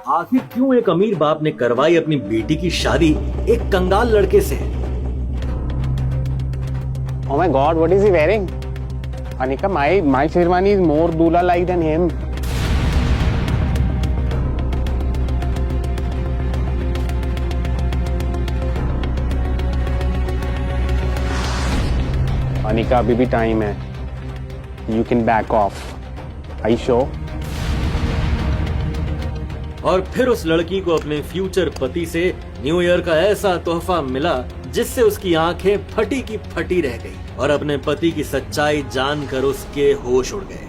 आखिर क्यों एक अमीर बाप ने करवाई अपनी बेटी की शादी एक कंगाल लड़के से? Oh my God, what is he wearing? Anika, my Sherwani is more Dulha-like than him. Anika, अभी भी टाइम है. You can back off. Are you sure? और फिर उस लड़की को अपने फ्यूचर पति से न्यू ईयर का ऐसा तोहफा मिला जिससे उसकी आंखें फटी की फटी रह गई और अपने पति की सच्चाई जानकर उसके होश उड़ गए।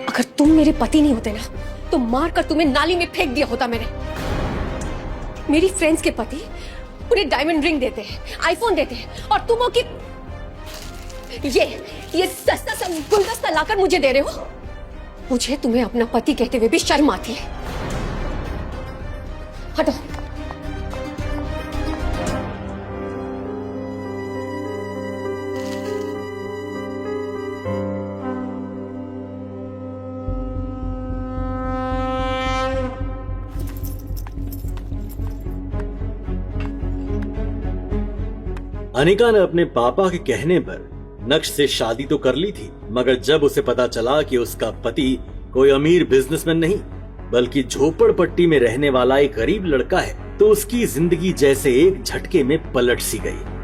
अगर तुम मेरे पति नहीं होते ना तो मार कर तुम्हें नाली में फेंक दिया होता मैंने। मेरी फ्रेंड्स के पति उन्हें डायमंड रिंग देते हैं, आईफोन देते हैं और तुम हो कि ये सस्ता सा गुलदस्ता लाकर मुझे दे रहे हो। मुझे तुम्हें अपना पति कहते हुए भी शर्म आती है। हटो। अनिका ने अपने पापा के कहने पर नक्श से शादी तो कर ली थी, मगर जब उसे पता चला कि उसका पति कोई अमीर बिजनेसमैन नहीं बल्कि झोपड़पट्टी में रहने वाला एक गरीब लड़का है, तो उसकी जिंदगी जैसे एक झटके में पलट सी गई।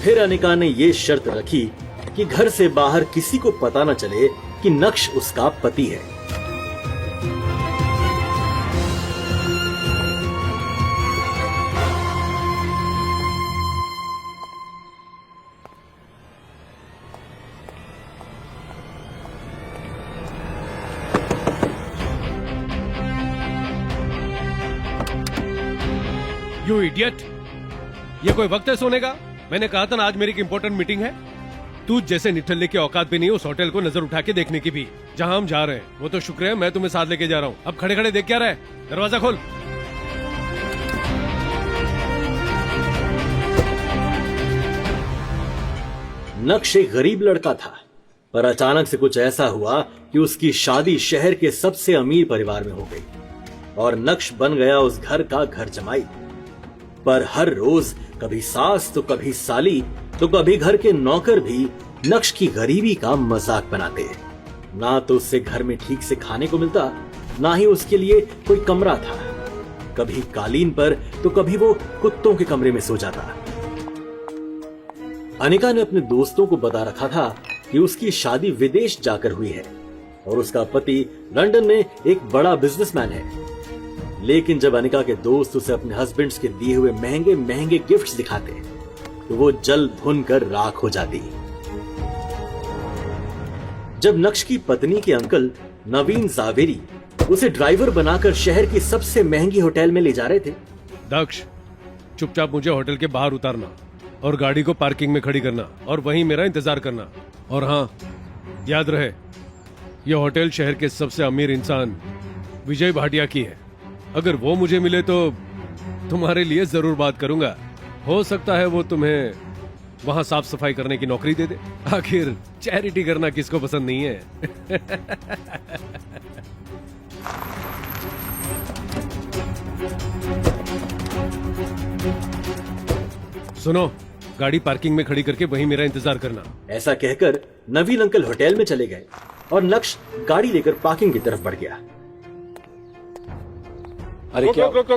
फिर अनिका ने ये शर्त रखी कि घर से बाहर किसी को पता न चले कि नक्श उसका पति है। यू इडियट, ये कोई वक्त है सोने का? मैंने कहा था ना आज मेरी एक इंपॉर्टेंट मीटिंग है। तू जैसे निठल्ले के औकात भी नहीं उस होटल को नजर उठा के देखने की भी, जहां हम जा रहे हैं। वो तो शुक्र है मैं तुम्हें साथ लेके जा रहा हूँ। अब खड़े खड़े देख क्या रहे? दरवाजा खोल। नक्श एक गरीब लड़का था, पर अचानक से कुछ ऐसा हुआ कि उसकी शादी शहर के सबसे अमीर परिवार में हो गई और नक्श बन गया उस घर का घर जमाई। पर हर रोज कभी सास तो कभी साली तो कभी घर के नौकर भी नक्श की गरीबी का मजाक बनाते। ना तो उससे घर में ठीक से खाने को मिलता, ना ही उसके लिए कोई कमरा था। कभी कालीन पर तो कभी वो कुत्तों के कमरे में सो जाता। अनिका ने अपने दोस्तों को बता रखा था कि उसकी शादी विदेश जाकर हुई है और उसका पति लंदन में एक बड़ा बिजनेसमैन है। लेकिन जब अनिका के दोस्त उसे अपने हस्बैंड्स के दिए हुए महंगे महंगे गिफ्ट्स दिखाते तो वो जल भुन कर राख हो जाती। जब नक्श की पत्नी के अंकल नवीन जावेरी उसे ड्राइवर बनाकर शहर की सबसे महंगी होटल में ले जा रहे थे। दक्ष, चुपचाप मुझे होटल के बाहर उतारना और गाड़ी को पार्किंग में खड़ी करना और वहीं मेरा इंतजार करना। और हाँ, याद रहे यह होटल शहर के सबसे अमीर इंसान विजय भाटिया की है। अगर वो मुझे मिले तो तुम्हारे लिए जरूर बात करूंगा। हो सकता है वो तुम्हें वहां साफ सफाई करने की नौकरी दे दे। आखिर चैरिटी करना किसको पसंद नहीं है? सुनो, गाड़ी पार्किंग में खड़ी करके वहीं मेरा इंतजार करना। ऐसा कहकर नवीन अंकल होटल में चले गए और नक्श गाड़ी लेकर पार्किंग की तरफ बढ़ गया। अरे क्या रुक,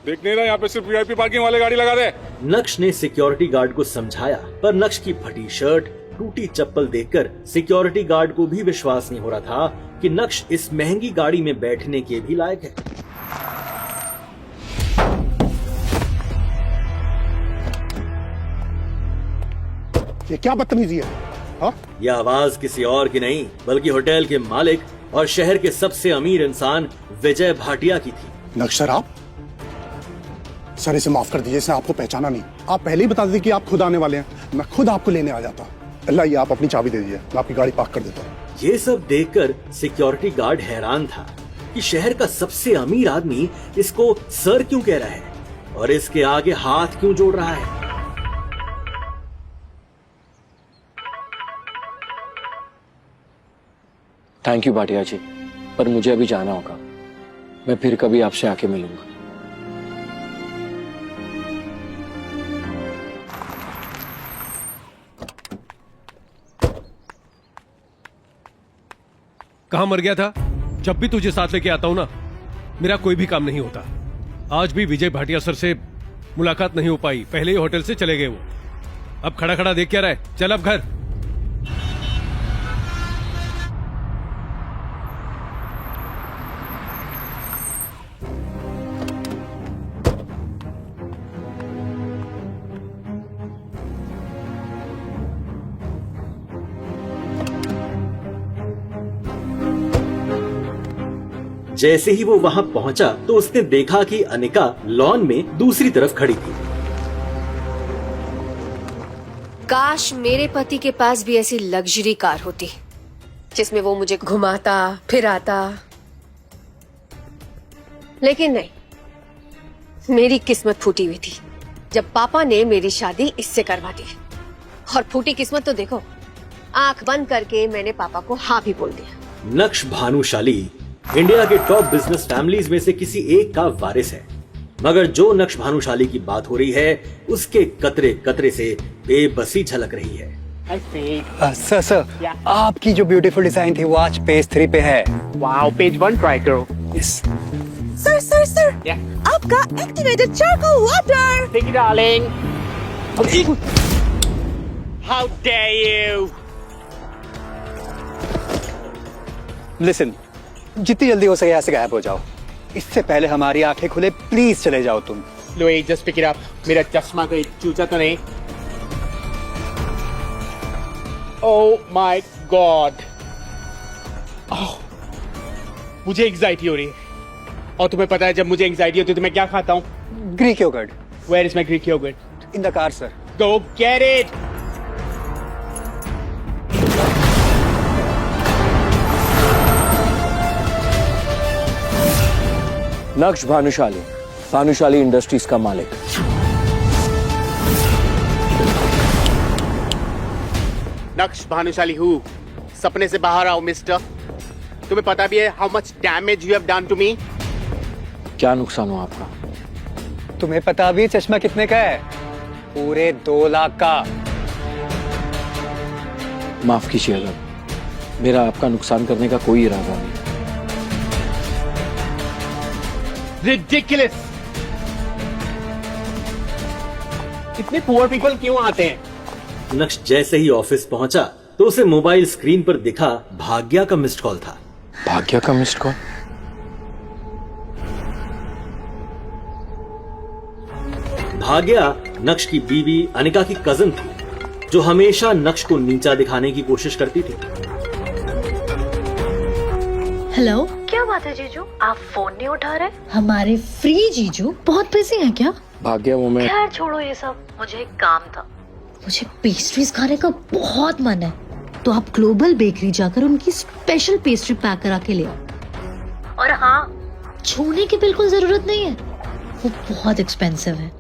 देख नहीं रहा यहाँ पे सिर्फ वीआईपी पार्किंग वाले गाड़ी लगा दे। नक्श ने सिक्योरिटी गार्ड को समझाया, पर नक्श की फटी शर्ट, टूटी चप्पल देखकर सिक्योरिटी गार्ड को भी विश्वास नहीं हो रहा था कि नक्श इस महंगी गाड़ी में बैठने के भी लायक है। ये क्या बदतमीजी है? हाँ? यह आवाज किसी और की नहीं बल्कि होटल के मालिक और शहर के सबसे अमीर इंसान विजय भाटिया की थी। नक्श सर, आप सर इसे माफ कर दीजिए, इसने आपको पहचाना नहीं। आप पहले ही बता देते कि आप खुद आने वाले हैं, मैं खुद आपको लेने आ जाता। अल्लाह, ये आप अपनी चाबी दे दीजिए, मैं आपकी गाड़ी पार्क कर देता हूँ। ये सब देखकर सिक्योरिटी गार्ड हैरान था कि शहर का सबसे अमीर आदमी इसको सर क्यों कह रहा है और इसके आगे हाथ क्यों जोड़ रहा है। थैंक यू भाटिया जी, पर मुझे अभी जाना होगा। मैं फिर कभी आपसे आके मिलूंगा। कहां मर गया था? जब भी तुझे साथ लेके आता हूं ना, मेरा कोई भी काम नहीं होता। आज भी विजय भाटिया सर से मुलाकात नहीं हो पाई, पहले ही होटल से चले गए वो। अब खड़ा खड़ा देख क्या रहा है? चल अब घर। जैसे ही वो वहां पहुंचा तो उसने देखा कि अनिका लॉन में दूसरी तरफ खड़ी थी। काश मेरे पति के पास भी ऐसी लग्जरी कार होती जिसमें वो मुझे घुमाता फिराता, लेकिन नहीं, मेरी किस्मत फूटी हुई थी जब पापा ने मेरी शादी इससे करवा दी। और फूटी किस्मत तो देखो, आंख बंद करके मैंने पापा को हाँ भी बोल दिया। नक्श भानुशाली इंडिया के टॉप बिजनेस फैमिलीज में से किसी एक का वारिस है, मगर जो नक्श भानुशाली की बात हो रही है उसके कतरे कतरे से बेबसी झलक रही है। सर आपकी जो ब्यूटीफुल डिजाइन थी वो आज पेज 3 पे है। वाओ, पेज 1 ट्राई करो। यस सर आपका activated charcoal water. Take it darling. How dare you. Listen, जितनी जल्दी हो सके यहाँ से गायब हो जाओ, इससे पहले हमारी आंखें खुले प्लीज चले जाओ तुम। लो, जस्ट पिक इट अप। मेरा चश्मा कोई चूचा तो नहीं? ओह माय गॉड, मुझे एंजाइटी हो रही है। और तुम्हें पता है जब मुझे एंजाइटी होती है तो मैं क्या खाता हूँ? Greek yogurt. Where is my Greek yogurt? In the car sir. Go get it. Naksh Bhanushali, Bhanushali industries का मालिक। नक्श भानुशाली हूँ। सपने से बाहर आओ मिस्टर। तुम्हें पता भी है how much damage you have done to me? क्या नुकसान हुआ आपका? तुम्हें पता भी चश्मा कितने का है? पूरे 2 लाख का। माफ कीजिएगा, मेरा आपका नुकसान करने का कोई इरादा नहीं। Ridiculous! इतने पुअर पीपल क्यों आते हैं? नक्श जैसे ही ऑफिस पहुंचा तो उसे मोबाइल स्क्रीन पर दिखा भाग्या का मिस्ड कॉल था। भाग्या का मिस्ड कॉल? भाग्या नक्श की बीवी अनिका की कजन थी जो हमेशा नक्श को नीचा दिखाने की कोशिश करती थी। हेलो, क्या बात है जीजू, आप फोन नहीं उठा रहे? हमारे फ्री जीजू बहुत बिजी हैं क्या? भाग्या, वो मैं। खैर छोड़ो ये सब, मुझे एक काम था। मुझे पेस्ट्रीज खाने का बहुत मन है, तो आप ग्लोबल बेकरी जाकर उनकी स्पेशल पेस्ट्री पैक करा के ले आओ। और हाँ, छूने की बिल्कुल जरूरत नहीं है, वो बहुत एक्सपेंसिव है।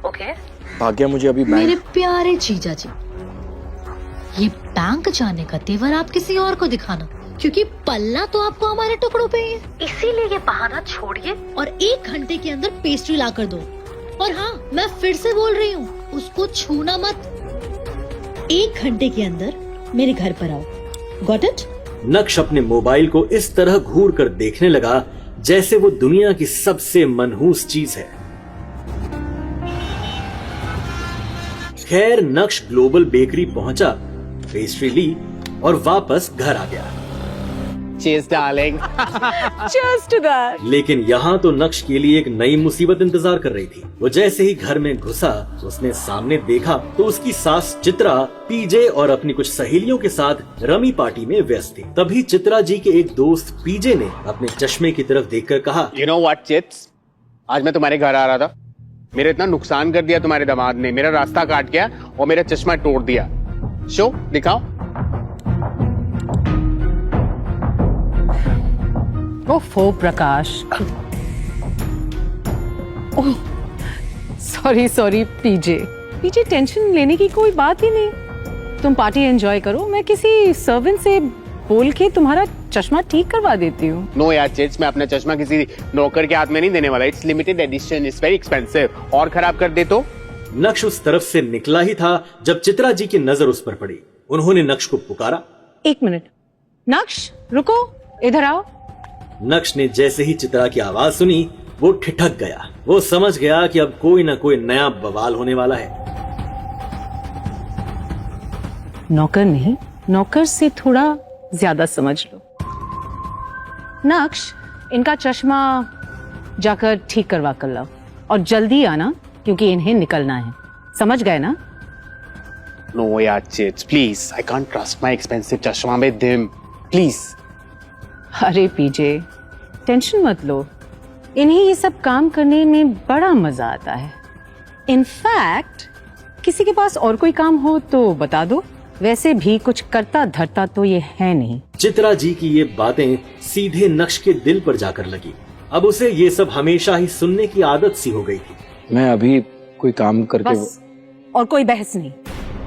ओके। भाग्या, मुझे अभी मेरे प्यारे जीजा जी, ये बैंक जाने का तेवर आप किसी और को दिखाना, क्योंकि पल्ला तो आपको हमारे टुकड़ों पे ही है। इसीलिए ये बहाना छोड़िए और 1 घंटे के अंदर पेस्ट्री ला कर दो। और हाँ, मैं फिर से बोल रही हूँ, उसको छूना मत। 1 घंटे के अंदर मेरे घर पर आओ। Got it? नक्श अपने मोबाइल को इस तरह घूर कर देखने लगा जैसे वो दुनिया की सबसे मनहूस चीज है। खैर, नक्श ग्लोबल बेकरी पहुंचा, पेस्ट्री ली और वापस घर आ गया। चीज डार्लिंग। Cheers to that. लेकिन यहाँ तो नक्श के लिए एक नई मुसीबत इंतजार कर रही थी। वो जैसे ही घर में घुसा, उसने सामने देखा तो उसकी सास चित्रा पीजे और अपनी कुछ सहेलियों के साथ रमी पार्टी में व्यस्त थी। तभी चित्रा जी के एक दोस्त पीजे ने अपने चश्मे की तरफ देखकर कहा, You know what, चिट्स? आज मैं तुम्हारे घर आ रहा था, मेरा इतना नुकसान कर दिया तुम्हारे दामाद ने, मेरा रास्ता काट गया और मेरा चश्मा तोड़ दिया। शो दिखाओ। ओफो प्रकाश। सॉरी पीजे टेंशन लेने की कोई बात ही नहीं। तुम पार्टी एंजॉय करो, मैं किसी सर्वेंट से बोल के तुम्हारा चश्मा ठीक करवा देती हूँ। नो यार चिट्स, मैं अपना चश्मा किसी नौकर के हाथ में नहीं देने वाला। It's limited edition, it's very expensive. और खराब कर दे तो? नक्श उस तरफ से निकला ही था जब चित्रा जी की नजर उस पर पड़ी। उन्होंने नक्श को पुकारा। 1 मिनट, नक्श रुको, इधर आओ। नक्श ने जैसे ही चित्रा की आवाज सुनी, वो ठिठक गया। वो समझ गया कि अब कोई ना कोई नया बवाल होने वाला है। नौकर नहीं, नौकर से थोड़ा ज्यादा समझ लो। नक्श, इनका चश्मा जाकर ठीक करवा कर लाओ और जल्दी आना, क्योंकि इन्हें निकलना है। समझ गए ना? नो यार chits, please, I can't trust my expensive चश्मा विद हिम, प्लीज। अरे पीजे, टेंशन मत लो, इन्हें ये सब काम करने में बड़ा मजा आता है। इनफैक्ट किसी के पास और कोई काम हो तो बता दो, वैसे भी कुछ करता धरता तो ये है नहीं। चित्रा जी की ये बातें सीधे नक्श के दिल पर जाकर लगी। अब उसे ये सब हमेशा ही सुनने की आदत सी हो गई थी। मैं अभी कोई काम करके बस, और कोई बहस नहीं।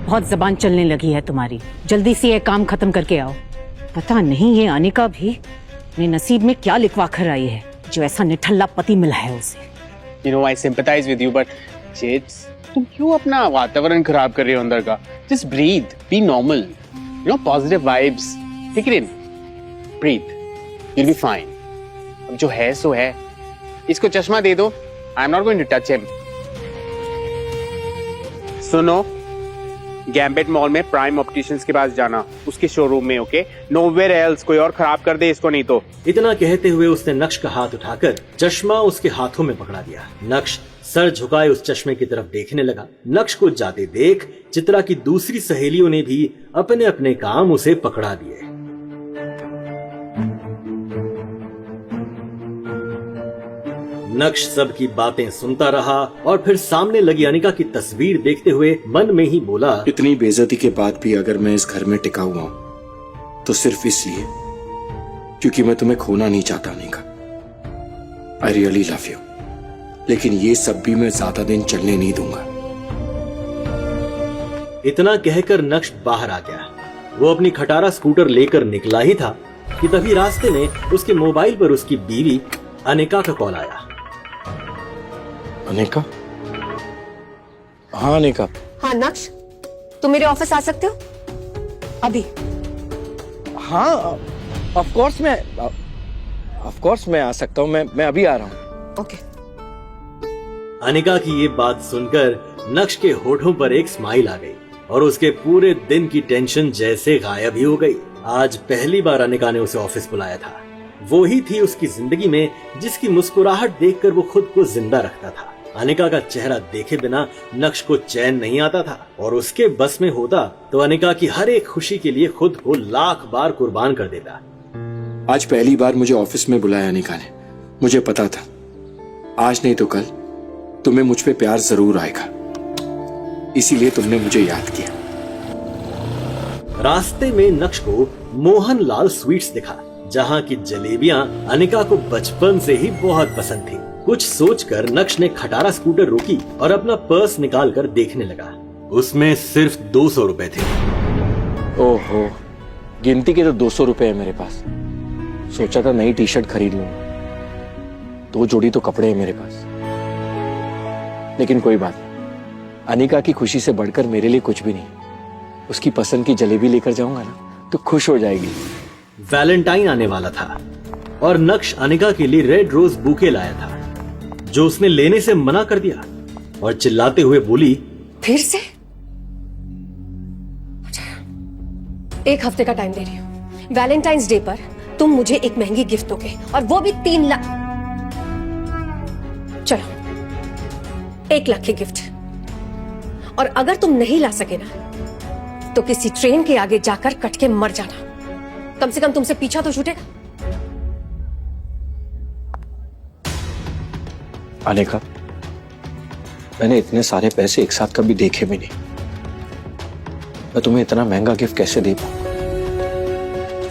बहुत जबान चलने लगी है तुम्हारी, जल्दी से ये काम खत्म करके आओ। पता नहीं ये अनिका भी अपने नसीब में क्या लिखवा कर आई है, जो ऐसा निठल्ला पति मिला है उसे। You know, I sympathize with you, but chits, तुम क्यों अपना वातावरण खराब कर रहे हो अंदर का? Just breathe, be normal, you know, positive vibes, take it in, breathe, you'll be fine. अब जो है सो है, इसको चश्मा दे दो, I'm not going to touch him. सुनो, गैम्बेट मॉल में प्राइम ऑप्टिशियंस के पास जाना, उसके शोरूम में, ओके? नोवेयर एल्स, कोई और खराब कर दे इसको नहीं तो। इतना कहते हुए उसने नक्श का हाथ उठाकर चश्मा उसके हाथों में पकड़ा दिया। नक्श सर झुकाए उस चश्मे की तरफ देखने लगा। नक्श को जाते देख चित्रा की दूसरी सहेलियों ने भी अपने अपने काम उसे पकड़ा दिए। नक्श सबकी बातें सुनता रहा और फिर सामने लगी अनिका की तस्वीर देखते हुए मन में ही बोला, इतनी बेइज्जती के बाद भी अगर मैं इस घर में टिका हुआ हूं तो सिर्फ इसलिए क्योंकि मैं तुम्हें खोना नहीं चाहता Anika. I really love you, लेकिन ये सब भी मैं ज्यादा दिन चलने नहीं दूंगा। इतना कहकर नक्श बाहर आ गया। वो अपनी खटारा स्कूटर लेकर निकला ही था कि तभी रास्ते में उसके मोबाइल पर उसकी बीवी अनिका का कॉल आया। अनिका? हाँ अनिका। हाँ नक्श, तुम मेरे ऑफिस आ सकते हो अभी? हाँ ऑफ कोर्स मैं आ सकता हूँ। मैं अभी आ रहा हूँ। ओके। अनिका की ये बात सुनकर नक्श के होठों पर एक स्माइल आ गई और उसके पूरे दिन की टेंशन जैसे गायब ही हो गई। आज पहली बार अनिका ने उसे ऑफिस बुलाया था। वो ही थी उसकी जिंदगी में जिसकी मुस्कुराहट देखकर वो खुद को जिंदा रखता था। अनिका का चेहरा देखे बिना नक्श को चैन नहीं आता था और उसके बस में होता तो अनिका की हर एक खुशी के लिए खुद को लाख बार कुर्बान कर देता। आज पहली बार मुझे ऑफिस में बुलाया अनिका ने। मुझे पता था आज नहीं तो कल तुम्हें मुझ पे प्यार जरूर आएगा, इसीलिए तुमने मुझे याद किया। रास्ते में नक्श को मोहन लाल स्वीट्स दिखा, जहाँ की जलेबियां अनिका को बचपन से ही बहुत पसंद थी। कुछ सोचकर नक्श ने खटारा स्कूटर रोकी और अपना पर्स निकालकर देखने लगा। उसमें सिर्फ 200 रुपए थे। ओहो, गिनती के तो 200 रुपए है मेरे पास। सोचा था नई टी शर्ट खरीद लूंगा, 2 जोड़ी तो कपड़े हैं मेरे पास। लेकिन कोई बात नहीं, अनिका की खुशी से बढ़कर मेरे लिए कुछ भी नहीं। उसकी पसंद की जलेबी लेकर जाऊंगा ना तो खुश हो जाएगी। वैलेंटाइन आने वाला था और नक्श अनिका के लिए रेड रोज बुके लाया था, जो उसने लेने से मना कर दिया और चिल्लाते हुए बोली, फिर से? 1 हफ्ते का टाइम दे रही हूँ। वैलेंटाइंस डे पर तुम मुझे एक महंगी गिफ्ट दोगे और वो भी 3 लाख। चलो 1 लाख की गिफ्ट। और अगर तुम नहीं ला सके ना तो किसी ट्रेन के आगे जाकर कट के मर जाना। कम से कम तुमसे पीछा तो छूटेगा। अनिका, मैंने इतने सारे पैसे एक साथ कभी देखे भी नहीं। मैं तुम्हें इतना महंगा गिफ्ट कैसे दे पाऊं?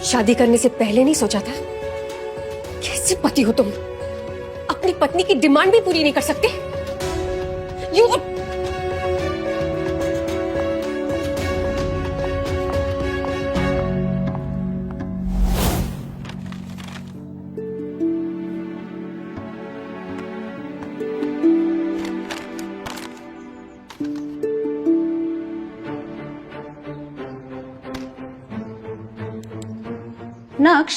शादी करने से पहले नहीं सोचा था? कैसे पति हो तुम? अपनी पत्नी की डिमांड भी पूरी नहीं कर सकते? यू नक्श,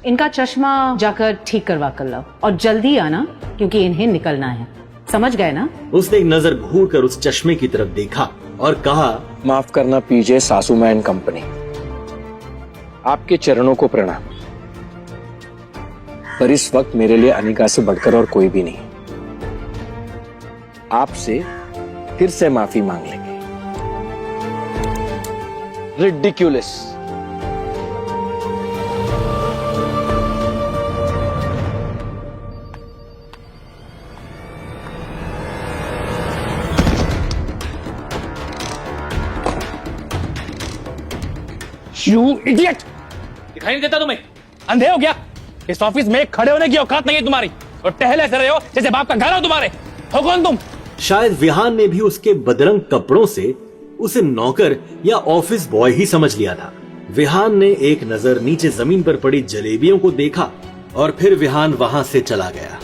इनका चश्मा जाकर ठीक करवा कर लाओ और जल्दी आना क्योंकि इन्हें निकलना है। समझ गए ना? उसने एक नजर घूर कर उस चश्मे की तरफ देखा और कहा, माफ करना पीजे सासू एंड कंपनी, आपके चरणों को प्रणाम, पर इस वक्त मेरे लिए अनिका से बढ़कर और कोई भी नहीं। आपसे फिर से माफी मांग लेंगे। रिडिक्यूलस। You idiot! दिखाई नहीं देता तुम्हें? अंधे हो क्या? इस ऑफिस में खड़े होने की औकात नहीं है तुम्हारी और टहले ऐसे रहे हो जैसे बाप का घर हो तुम्हारे। हो कौन तुम? शायद विहान ने भी उसके बदरंग कपड़ों से उसे नौकर या ऑफिस बॉय ही समझ लिया था। विहान ने एक नजर नीचे जमीन पर पड़ी जलेबियों को देखा और फिर विहान वहां से चला गया।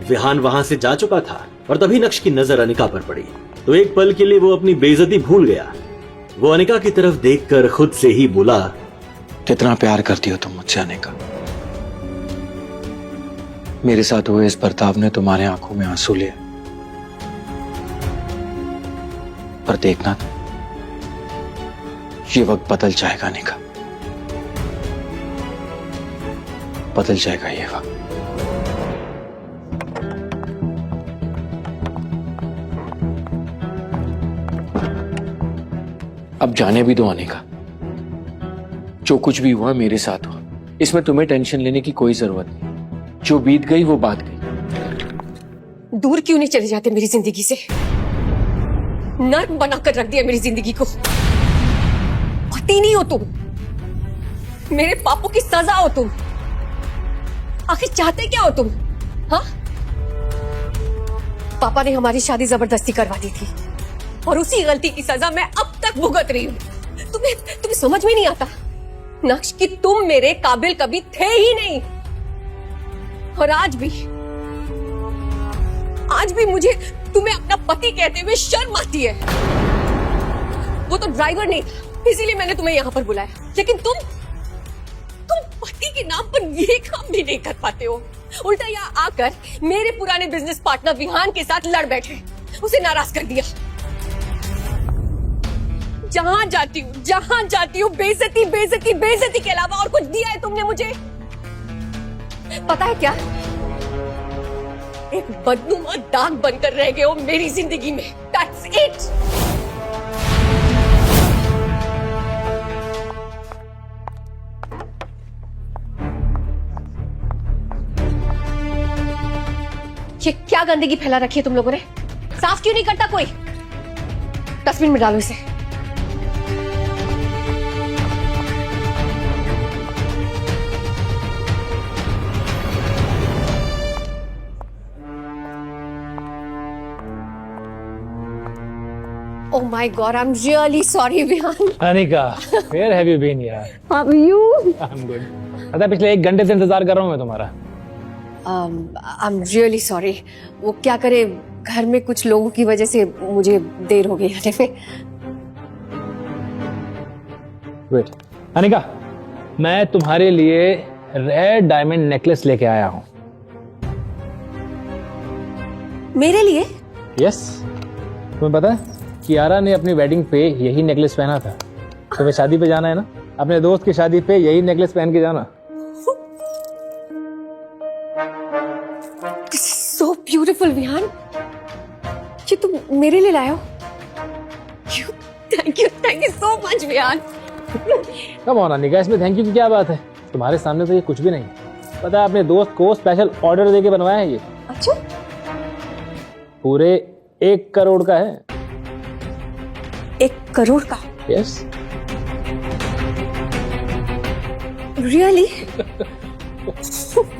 विहान वहां से जा चुका था और तभी नक्श की नजर अनिका पर पड़ी तो एक पल के लिए वो अपनी बेइज्जती भूल गया। वो अनिका की तरफ देखकर खुद से ही बोला, कितना प्यार करती हो तुम मुझसे अनिका। मेरे साथ हुए इस बर्ताव ने तुम्हारे आंखों में आंसू लिए, पर देखना ये वक्त बदल जाएगा अनिका, बदल जाएगा ये वक्त। अब जाने भी दो अनिका, जो कुछ भी हुआ मेरे साथ हुआ, इसमें तुम्हें टेंशन लेने की कोई जरूरत नहीं। जो बीत गई वो बात गई। दूर क्यों नहीं चले जाते मेरी जिंदगी से? नर्क बनाकर रख दिया मेरी जिंदगी को। पति नहीं हो तुम, मेरे पापों की सजा हो तुम। आखिर चाहते क्या हो तुम? हाँ, पापा ने हमारी शादी जबरदस्ती करवा दी थी और उसी गलती की सजा मैं अब तक भुगत रही हूँ। तुम्हें समझ में नहीं आता नक्श कि तुम मेरे काबिल कभी थे ही नहीं। और आज भी मुझे तुम्हें अपना पति कहते हुए शर्म आती है। वो तो ड्राइवर नहीं था, इसीलिए मैंने तुम्हें यहाँ पर बुलाया। लेकिन तुम पति के नाम पर ये काम भी नहीं कर पाते हो। उल्टा यहाँ आकर मेरे पुराने बिजनेस पार्टनर विहान के साथ लड़ बैठे, उसे नाराज कर दिया। जहां जाती हूँ बेइज्जती के अलावा और कुछ दिया है तुमने मुझे? पता है क्या? एक बदनुमा दाग बनकर रह गए हो मेरी जिंदगी में। That's it. ये क्या गंदगी फैला रखी है तुम लोगों ने? साफ क्यों नहीं करता कोई? डस्टबिन में डालो इसे। Oh my God, I'm really sorry, Vihan. Anika, where have you been यार? How are you? I'm good. पता है पिछले 1 घंटे से इंतजार कर रहा हूँ मैं तुम्हारा। I'm really sorry. वो क्या करे, घर में कुछ लोगों की वजह से मुझे देर हो गई आने में। Wait, अनिका, मैं तुम्हारे लिए रेड डायमंड नेकलेस लेके आया हूँ। मेरे लिए? Yes, तुम्हें पता है कियारा ने अपनी वेडिंग पे यही नेकलेस पहना था। तुम्हें शादी पे जाना है ना? अपने दोस्त की शादी पे यही नेकलेस पहन के जाना। सो ब्यूटीफुल विहान, ये तुम मेरे लिए लाए हो? Thank you so much Vihaan. Come on Anika, इसमें थैंक यू की क्या बात है? तुम्हारे सामने तो ये कुछ भी नहीं। पता है अपने दोस्त को स्पेशल ऑर्डर देके बनवाया है ये। अच्छा, पूरे 1 करोड़ का है। 1 करोड़ का? Yes. Really?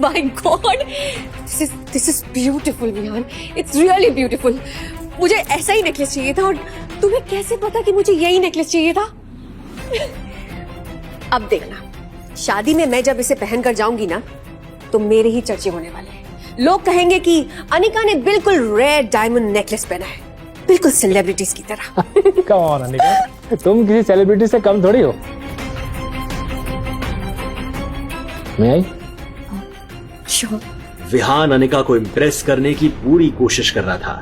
My god, this is beautiful Vihaan, it's really beautiful. मुझे ऐसा ही नेकलेस चाहिए था, और तुम्हें कैसे पता कि मुझे यही नेकलेस चाहिए था? अब देखना, शादी में मैं जब इसे पहनकर जाऊंगी ना, तो मेरे ही चर्चे होने वाले हैं। लोग कहेंगे कि अनिका ने बिल्कुल रेयर डायमंड नेकलेस पहना है, बिल्कुल सेलिब्रिटीज की तरह। कम ऑन अनिका, तुम किसी सेलिब्रिटी से कम थोड़ी हो। मैं आई? श्योर। विहान अनिका को इम्प्रेस करने की पूरी कोशिश कर रहा था।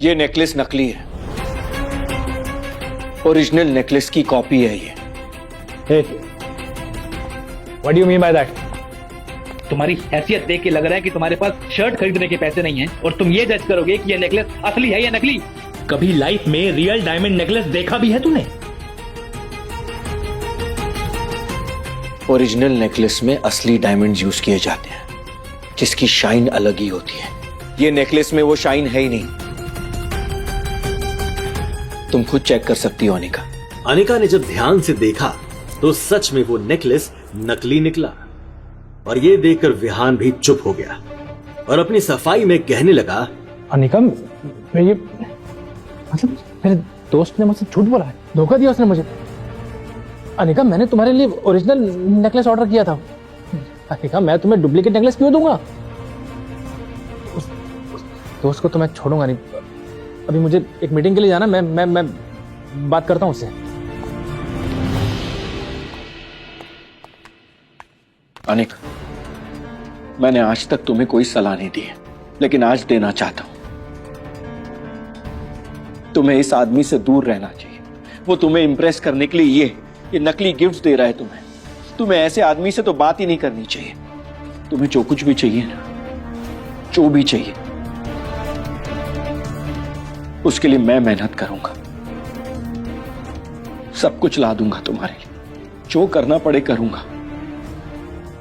ये नेकलेस नकली है, ओरिजिनल नेकलेस की कॉपी है ये। Hey, what do you mean by that? तुम्हारी हैसियत देख के लग रहा है कि तुम्हारे पास शर्ट खरीदने के पैसे नहीं हैं और तुम ये जज करोगे कि ये नेकलेस असली है या नकली। कभी लाइफ में रियल डायमंड नेकलेस देखा भी है तूने? ओरिजिनल नेकलेस में असली डायमंड यूज किए जाते हैं, जिसकी शाइन अलग ही होती है। ये नेकलेस में वो शाइन है ही नहीं। तुम खुद चेक कर सकती हो अनिका। अनिका ने जब ध्यान से देखा तो सच में वो नेकलेस नकली निकला, और ये देखकर विहान भी चुप हो गया और अपनी सफाई में कहने लगा, अनिका, मैं ये मतलब मेरे दोस्त ने मुझसे झूठ बोला है, धोखा दिया उसने मुझे। अनिका, मैंने तुम्हारे लिए ओरिजिनल नेकलेस ऑर्डर किया था। अनिका, मैं तुम्हें डुप्लीकेट नेकलेस क्यों दूंगा? उस दोस्त को तो मैं छोड़ूंगा नहीं। अभी मुझे एक मीटिंग के लिए जाना, मैं बात करता हूं उससे। अनिका, मैंने आज तक तुम्हें कोई सलाह नहीं दी है, लेकिन आज देना चाहता हूं। तुम्हें इस आदमी से दूर रहना चाहिए। वो तुम्हें इंप्रेस करने के लिए ये नकली गिफ्ट्स दे रहा है तुम्हें। तुम्हें ऐसे आदमी से तो बात ही नहीं करनी चाहिए। तुम्हें जो कुछ भी चाहिए ना, जो भी चाहिए, उसके लिए मैं मेहनत करूंगा, सब कुछ ला दूंगा तुम्हारे लिए। जो करना पड़े करूंगा।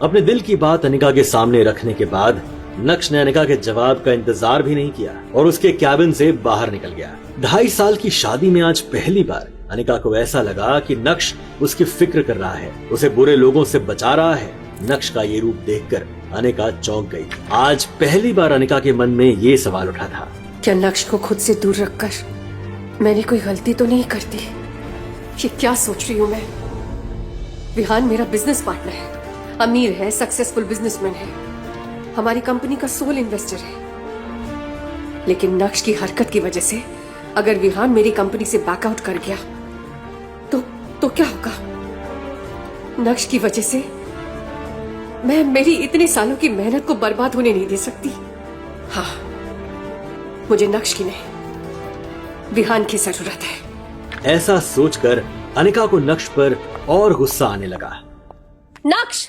अपने दिल की बात अनिका के सामने रखने के बाद नक्श ने अनिका के जवाब का इंतजार भी नहीं किया और उसके कैबिन से बाहर निकल गया। 2.5 साल की शादी में आज पहली बार अनिका को ऐसा लगा कि नक्श उसकी फिक्र कर रहा है, उसे बुरे लोगों से बचा रहा है। नक्श का ये रूप देखकर अनिका चौंक गई। आज पहली बार अनिका के मन में ये सवाल उठा था, क्या नक्श को खुद से दूर रखकर मैंने कोई गलती तो नहीं करती? ये क्या सोच रही हूँ मैं? विहान मेरा बिजनेस पार्टनर है, अमीर है, सक्सेसफुल बिजनेसमैन है, हमारी कंपनी का सोल इन्वेस्टर है। लेकिन नक्श की हरकत की वजह से अगर विहान मेरी कंपनी से बैकआउट कर गया तो क्या होगा? नक्श की वजह से मैं मेरी इतने सालों की मेहनत को बर्बाद होने नहीं दे सकती। हाँ, मुझे नक्श की नहीं, विहान की जरूरत है। ऐसा सोचकर अनिका को नक्श पर और गुस्सा आने लगा। नक्श,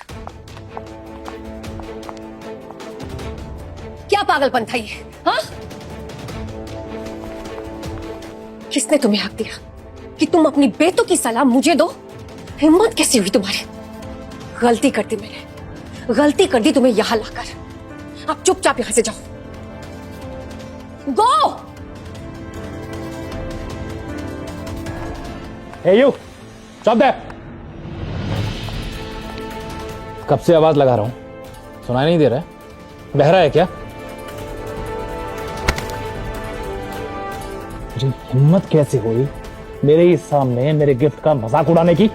क्या पागलपन था ये? हाँ, किसने तुम्हें हक दिया कि तुम अपनी बेटों की सलाह मुझे दो? हिम्मत कैसी हुई तुम्हारी? गलती कर दी मैंने, गलती कर दी तुम्हें यहां लाकर। अब चुपचाप यहां से जाओ। गो। Hey you, stop there. कब से आवाज लगा रहा हूं, सुनाई नहीं दे रहा है? बहरा है क्या? मुझे हिम्मत कैसे हुई मेरे ही सामने मेरे गिफ्ट का मजाक उड़ाने की?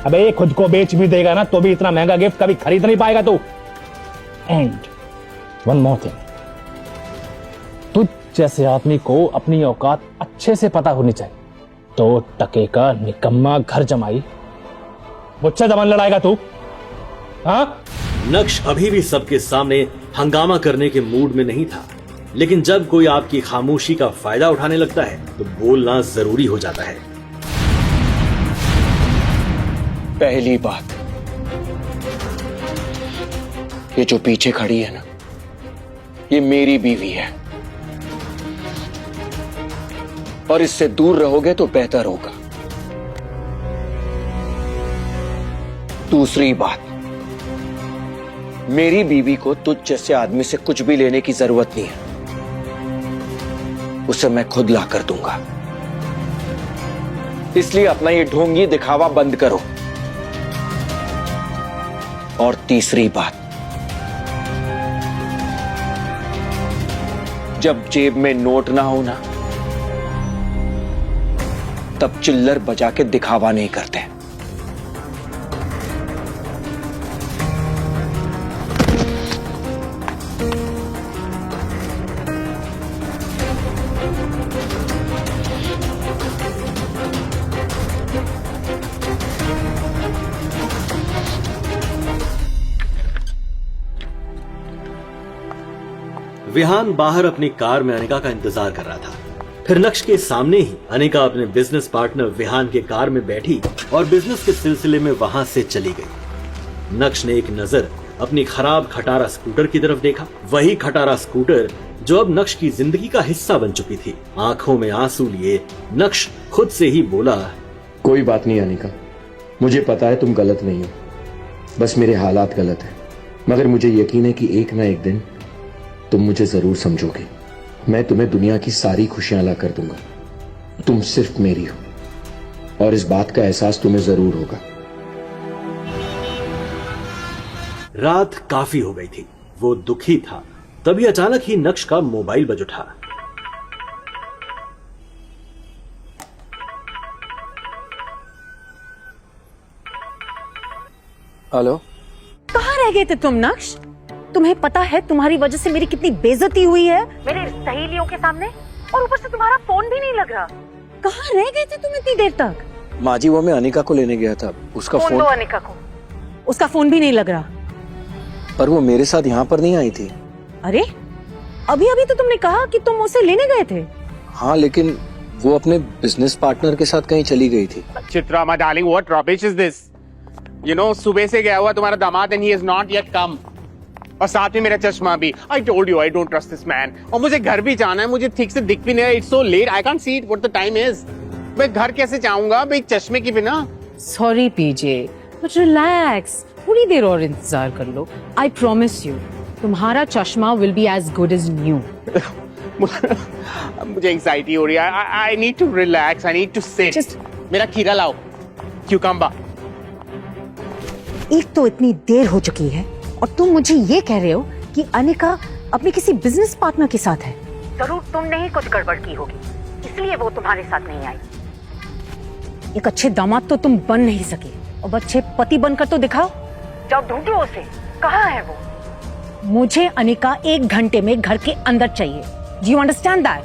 अबे खुद को बेच भी देगा ना तो भी इतना महंगा गिफ्ट कभी खरीद नहीं पाएगा तू। एंड वन मोर थिंग, तुझ जैसे आदमी को अपनी औकात अच्छे से पता होनी चाहिए। 2 टके का निकम्मा घर जमाई, मुझसे दमन लड़ाएगा तू? हाँ? नक्श अभी भी सबके सामने हंगामा करने के मूड में नहीं था। लेकिन जब कोई आपकी खामोशी का फायदा उठाने लगता है तो बोलना जरूरी हो जाता है। पहली बात, ये जो पीछे खड़ी है ना, ये मेरी बीवी है और इससे दूर रहोगे तो बेहतर होगा। दूसरी बात, मेरी बीवी को तुझ जैसे आदमी से कुछ भी लेने की जरूरत नहीं है, उसे मैं खुद ला कर दूंगा। इसलिए अपना ये ढोंगी दिखावा बंद करो। और तीसरी बात, जब जेब में नोट ना हो ना, तब चिल्लर बजा के दिखावा नहीं करते। विहान बाहर अपनी कार में अनिका का इंतजार कर रहा था। फिर नक्श के सामने ही अनिका अपने बिजनेस पार्टनर विहान के कार में बैठी और बिजनेस के सिलसिले में वहां से चली गई। नक्श ने एक नजर अपनी खराब खटारा स्कूटर की तरफ देखा, वही खटारा स्कूटर जो अब नक्श की जिंदगी का हिस्सा बन चुकी थी। आंखों में आंसू लिए नक्श खुद से ही बोला, कोई बात नहीं अनिका, मुझे पता है तुम गलत नहीं हो, बस मेरे हालात गलत हैं, मगर मुझे यकीन है कि एक ना एक दिन तुम मुझे जरूर समझोगे। मैं तुम्हें दुनिया की सारी खुशियां ला कर दूंगा। तुम सिर्फ मेरी हो और इस बात का एहसास तुम्हें जरूर होगा। रात काफी हो गई थी, वो दुखी था। तभी अचानक ही नक्श का मोबाइल बज उठा। हेलो, कहाँ रह गए थे तुम नक्श? तुम्हें पता है तुम्हारी वजह से मेरी कितनी बेइज्जती हुई है मेरे सहेलियों के सामने, और ऊपर से तुम्हारा फोन भी नहीं लग रहा। कहाँ रह गए थे तुम इतनी देर तक? माँ जी, वो मैं अनिका को लेने गया था, उसका फोन दो अनिका को। उसका फोन भी नहीं लग रहा। पर वो मेरे साथ यहाँ पर नहीं आई थी। अरे अभी अभी तो तुमने कहा कि तुम उसे लेने गए थे। हाँ, लेकिन वो अपने बिजनेस पार्टनर के साथ कहीं चली गई थी। Chitra my darling, what rubbish is this? You know, सुबह से गया हुआ तुम्हारा दामाद and he is not yet कम। और साथ में मेरा चश्मा भी। I told you I don't trust this man. और मुझे घर भी जाना है, मुझे ठीक से दिख भी नहीं रहा। It's so let, I can't see it what the time is. मैं घर कैसे जाऊंगा भाई चश्मे के बिना? सॉरी पीजे, बट रिलैक्स, थोड़ी देर और इंतजार कर लो। आई प्रॉमिस यू तुम्हारा चश्मा will be as good as new. मुझे एंजाइटी हो रही है। I need to relax, I need to sit. मेरा खीरा लाओ, क्यूकम्बर। एक तो इतनी देर हो चुकी है और तुम मुझे ये कह रहे हो कि अनिका अपने किसी बिजनेस पार्टनर के साथ है। जरूर तुमने ही कुछ गड़बड़ की होगी, इसलिए वो तुम्हारे साथ नहीं आई। एक अच्छे दामाद तो तुम बन नहीं सके, अब अच्छे पति बनकर तो दिखाओ। जाओ ढूंढो उसे, कहाँ है वो? मुझे अनिका 1 घंटे में घर के अंदर चाहिए। Do you understand that?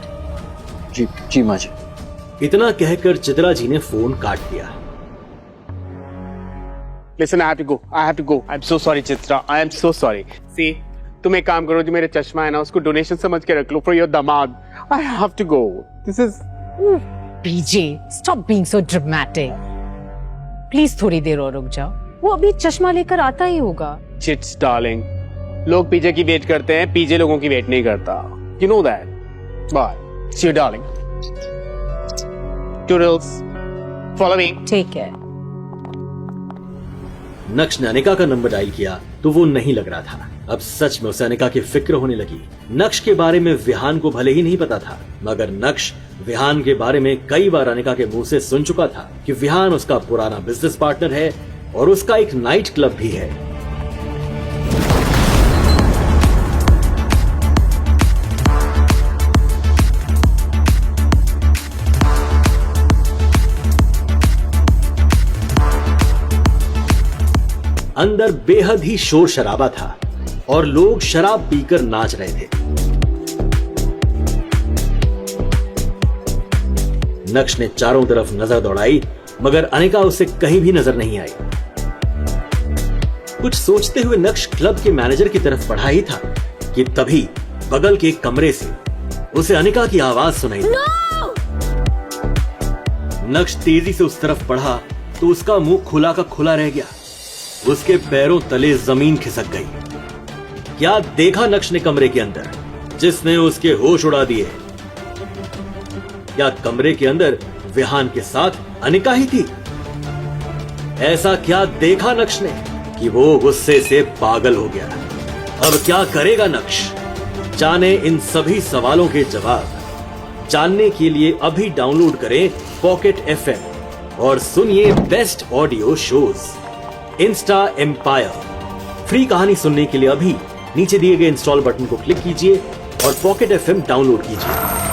जी जी माँ जी। इतना कहकर चित्रा जी ने फोन काट दिया। Listen, I have to go. I have to go. I'm so sorry, Chitra. I am so sorry. See, तुम एक काम करो, जो मेरे चश्मा है ना उसको डोनेशन समझ के रख लो for your दामाद. I have to go. This is. PJ, stop being so dramatic. Please थोड़ी देर और रुक जाओ, वो अभी चश्मा लेकर आता ही होगा। Chits, darling. लोग पीजे की वेट करते हैं, पीजे लोगों की वेट नहीं करता. You know that. Bye. See you, darling. Toodles. Follow me. Take care. नक्श ने अनिका का नंबर डायल किया तो वो नहीं लग रहा था। अब सच में उसे अनिका की फिक्र होने लगी। नक्श के बारे में विहान को भले ही नहीं पता था, मगर नक्श विहान के बारे में कई बार अनिका के मुंह से सुन चुका था कि विहान उसका पुराना बिजनेस पार्टनर है और उसका एक नाइट क्लब भी है। अंदर बेहद ही शोर शराबा था और लोग शराब पीकर नाच रहे थे। नक्श ने चारों तरफ नजर दौड़ाई, मगर अनिका उसे कहीं भी नजर नहीं आई। कुछ सोचते हुए नक्श क्लब के मैनेजर की तरफ बढ़ा ही था कि तभी बगल के एक कमरे से उसे अनिका की आवाज सुनाई दी। नक्श तेजी से उस तरफ बढ़ा तो उसका मुंह खुला का खुला रह गया। उसके पैरों तले जमीन खिसक गई। क्या देखा नक्श ने कमरे के अंदर जिसने उसके होश उड़ा दिए? क्या कमरे के अंदर विहान के साथ अनिका ही थी? ऐसा क्या देखा नक्श ने कि वो गुस्से से पागल हो गया? अब क्या करेगा नक्श? जाने इन सभी सवालों के जवाब जानने के लिए अभी डाउनलोड करें पॉकेट FM और सुनिए best audio shows. Insta empire free कहानी सुनने के लिए अभी नीचे दिए गए इंस्टॉल बटन को क्लिक कीजिए और पॉकेट FM डाउनलोड कीजिए।